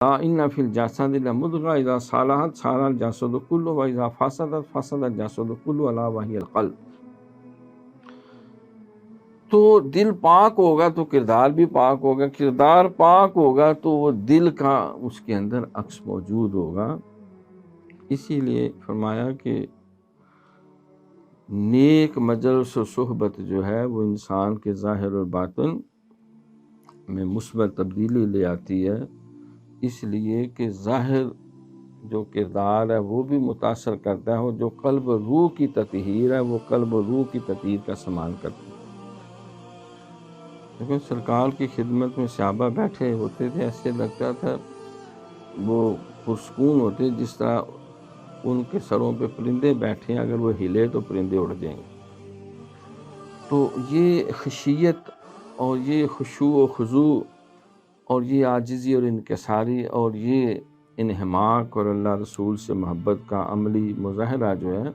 ان فی الجسد لمضغہ اذا صلحت صلح الجسد کلہ واذا فسدت فسد الجسد کلہ الا وہی القلب. تو دل پاک ہوگا تو کردار بھی پاک ہوگا، کردار پاک ہوگا تو وہ دل کا اس کے اندر عکس موجود ہوگا. اسی لیے فرمایا کہ نیک مجلس و صحبت جو ہے وہ انسان کے ظاہر اور باطن میں مثبت تبدیلی لے آتی ہے، اس لیے کہ ظاہر جو کردار ہے وہ بھی متاثر کرتا ہے، اور جو قلب و روح کی تطہیر ہے وہ قلب و روح کی تطہیر کا سامان کرتا ہے. لیکن سرکار کی خدمت میں صحابہ بیٹھے ہوتے تھے، ایسے لگتا تھا وہ پرسکون ہوتے جس طرح ان کے سروں پہ پرندے بیٹھے ہیں، اگر وہ ہلے تو پرندے اڑ جائیں گے. تو یہ خشیت اور یہ خشوع و خضوع اور یہ عاجزی اور انکساری اور یہ انہماک اور اللہ رسول سے محبت کا عملی مظاہرہ جو ہے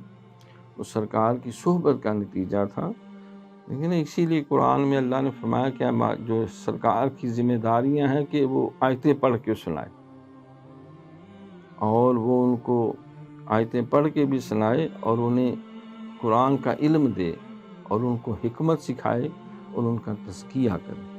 وہ سرکار کی صحبت کا نتیجہ تھا. لیکن اسی لیے قرآن میں اللہ نے فرمایا کہ جو سرکار کی ذمہ داریاں ہیں کہ وہ آیتیں پڑھ کے سنائے، اور وہ ان کو آیتیں پڑھ کے بھی سنائے اور انہیں قرآن کا علم دے اور ان کو حکمت سکھائے اور ان کا تزکیہ کرے.